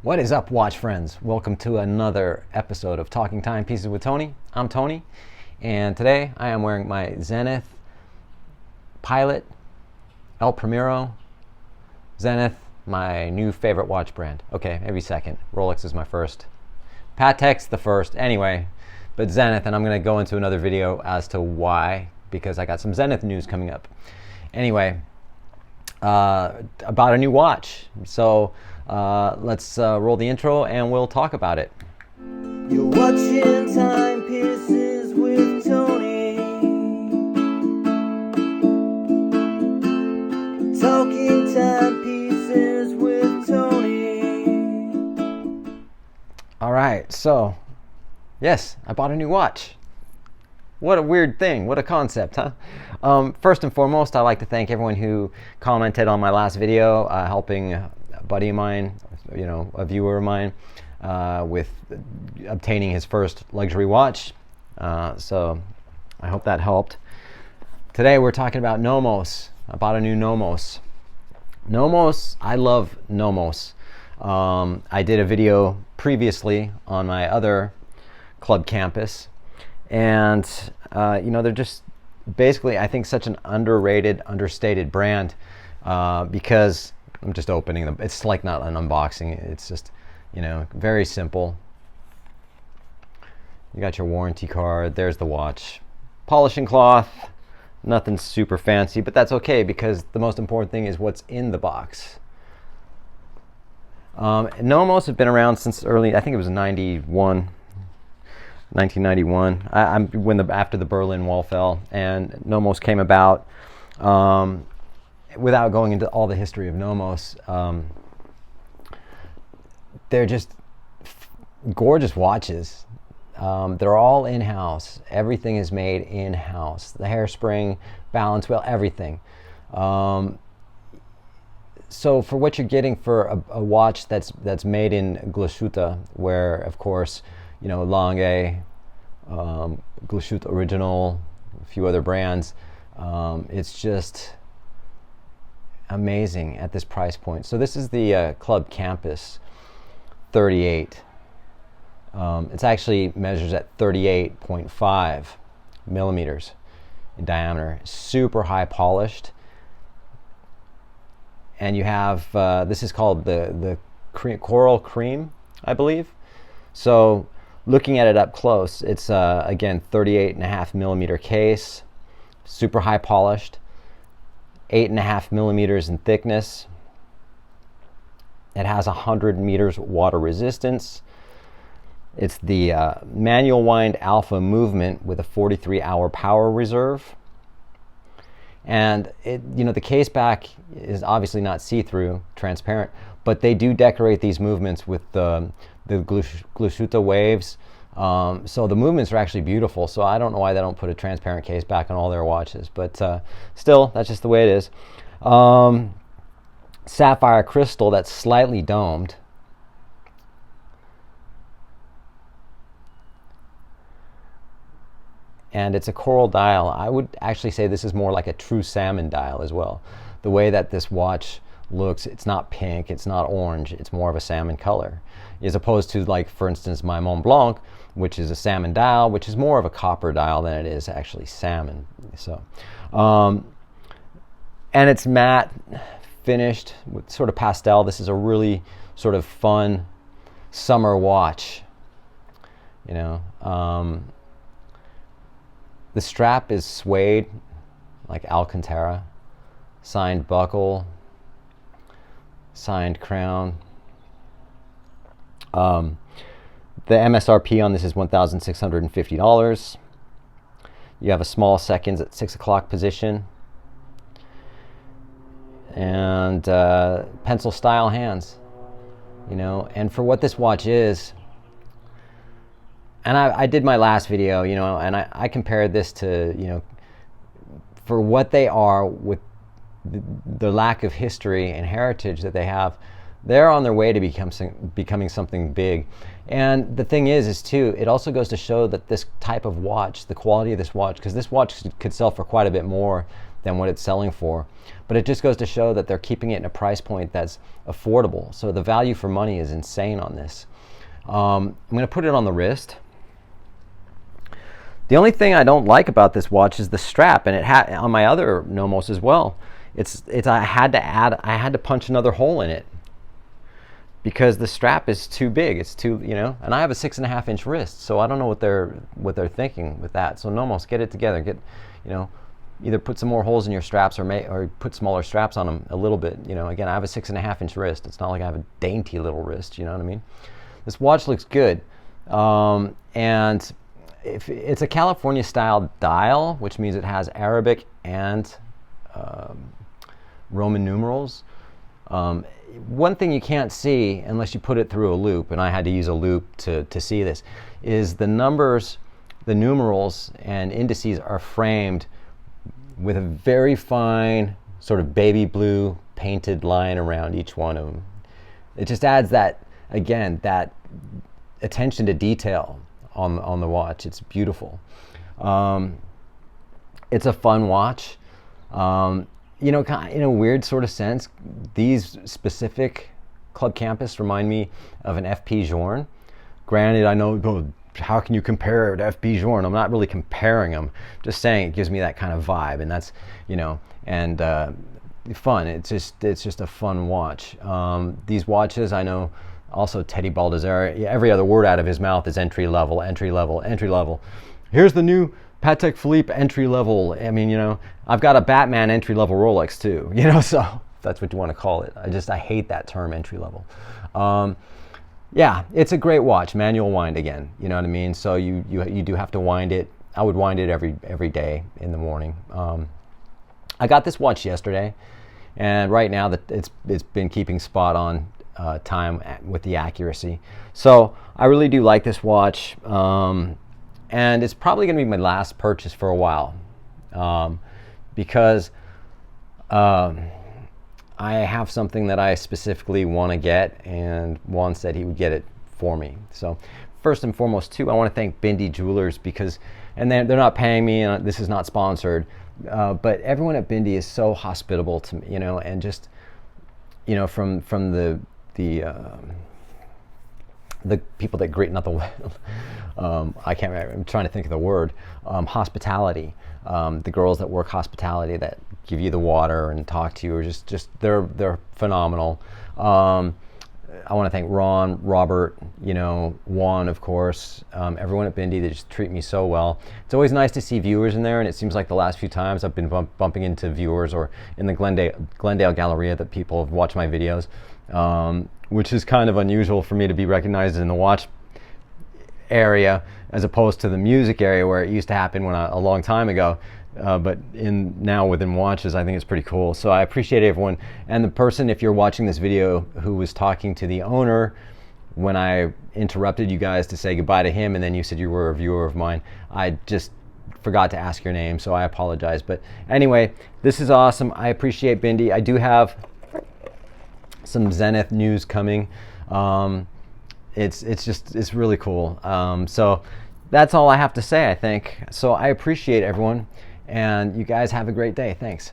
What is up, watch friends? Welcome to another episode of Talking Timepieces with Tony. I'm Tony, and today I am wearing my Zenith Pilot El Primero. Zenith, my new favorite watch brand. Okay, maybe second. Rolex is my first. Patex's the first. Anyway, but Zenith, and I'm going to go into another video as to why, because I got some Zenith news coming up. Anyway, about a new watch. So let's roll the intro and we'll talk about it. You're watching Timepieces with Tony. Talking Timepieces with Tony. All right, so yes, I bought a new watch. What a weird thing. What a concept, huh? First and foremost, I'd like to thank everyone who commented on my last video, helping a buddy of mine, a viewer of mine, with obtaining his first luxury watch. So I hope that helped. Today we're talking about Nomos. I bought a new Nomos. Nomos, I love Nomos. I did a video previously on my other club campus. And, they're just basically, I think, such an underrated, understated brand because I'm just opening them. It's like not an unboxing. It's just, very simple. You got your warranty card. There's the watch. Polishing cloth. Nothing super fancy, but that's okay because the most important thing is what's in the box. Nomos have been around since early, I think it was 1991. After the Berlin Wall fell, and Nomos came about. Without going into all the history of Nomos, they're just gorgeous watches. They're all in-house. Everything is made in-house. The hairspring, balance wheel, everything. So for what you're getting for a watch that's made in Glashütte, where of course Lange, Glashütte Original, a few other brands, it's just amazing at this price point. So this is the Club Campus 38. It actually measures at 38.5 millimeters in diameter. Super high polished. And you have, this is called the Coral Cream, I believe. So looking at it up close, it's again 38.5 millimeter case, super high polished, 8.5 millimeters in thickness. It has 100 meters water resistance. It's the manual wind alpha movement with a 43-hour power reserve. And the case back is obviously not see-through, transparent, but they do decorate these movements with the Glashütte waves. So the movements are actually beautiful. So I don't know why they don't put a transparent case back on all their watches, but still, that's just the way it is. Sapphire crystal that's slightly domed. And it's a coral dial. I would actually say this is more like a true salmon dial as well. The way that this watch looks, it's not pink, it's not orange, it's more of a salmon color. As opposed to, like, for instance, my Mont Blanc, which is a salmon dial, which is more of a copper dial than it is actually salmon. So, and it's matte finished with sort of pastel. This is a really sort of fun summer watch. The strap is suede, like Alcantara. Signed buckle, signed crown. The MSRP on this is $1,650. You have a small seconds at 6 o'clock position. And pencil style hands. And for what this watch is, and I did my last video, and I compared this to, for what they are with the lack of history and heritage that they have, they're on their way to becoming something big. And the thing is too, it also goes to show that this type of watch, the quality of this watch, because this watch could sell for quite a bit more than what it's selling for. But it just goes to show that they're keeping it in a price point that's affordable. So the value for money is insane on this. I'm going to put it on the wrist. The only thing I don't like about this watch is the strap, and it had on my other Nomos as well. I had to punch another hole in it because the strap is too big. It's too, and I have a 6.5-inch wrist, so I don't know what they're thinking with that. So Nomos, get it together. Either put some more holes in your straps or put smaller straps on them a little bit. Again, I have a 6.5-inch wrist. It's not like I have a dainty little wrist. You know what I mean? This watch looks good, and if it's a California style dial, which means it has Arabic and Roman numerals. One thing you can't see unless you put it through a loop, and I had to use a loop to see this, is the numbers, the numerals and indices are framed with a very fine sort of baby blue painted line around each one of them. It just adds that, again, that attention to detail on the watch. It's beautiful. It's a fun watch. In a weird sort of sense, these specific Club Campus remind me of an FP Journe. Granted, I know, how can you compare it to FP Journe? I'm not really comparing them. Just saying it gives me that kind of vibe, and that's, fun. It's just a fun watch. These watches, I know, also Teddy Baldassare, every other word out of his mouth is entry level, entry level, entry level. Here's the new Patek Philippe entry level. I mean, I've got a Batman entry level Rolex too, so if that's what you want to call it. I hate that term, entry level. Yeah, it's a great watch. Manual wind again, you know what I mean? So you do have to wind it. I would wind it every day in the morning. I got this watch yesterday, and right now it's been keeping spot on time with the accuracy. So I really do like this watch, and it's probably going to be my last purchase for a while, because I have something that I specifically want to get, and Juan said he would get it for me. So first and foremost, too, I want to thank Bindi Jewelers and they're not paying me, and this is not sponsored, but everyone at Bindi is so hospitable to me, and just, from the people that greet, not the I can't remember, I'm trying to think of the word, hospitality, the girls that work hospitality that give you the water and talk to you are just they're phenomenal. I want to thank Ron, Robert, Juan, of course, everyone at Bindi. They just treat me so well. It's always nice to see viewers in there, and it seems like the last few times I've been bumping into viewers or in the Glendale Galleria that people have watched my videos, which is kind of unusual for me to be recognized in the watch area as opposed to the music area where it used to happen a long time ago. But now within watches, I think it's pretty cool. So I appreciate everyone. And the person, if you're watching this video, who was talking to the owner when I interrupted you guys to say goodbye to him, and then you said you were a viewer of mine, I just forgot to ask your name, so I apologize. But anyway, this is awesome. I appreciate Bindi. I do have some Zenith news coming. It's really cool. So that's all I have to say, I think. So I appreciate everyone, and you guys have a great day. Thanks.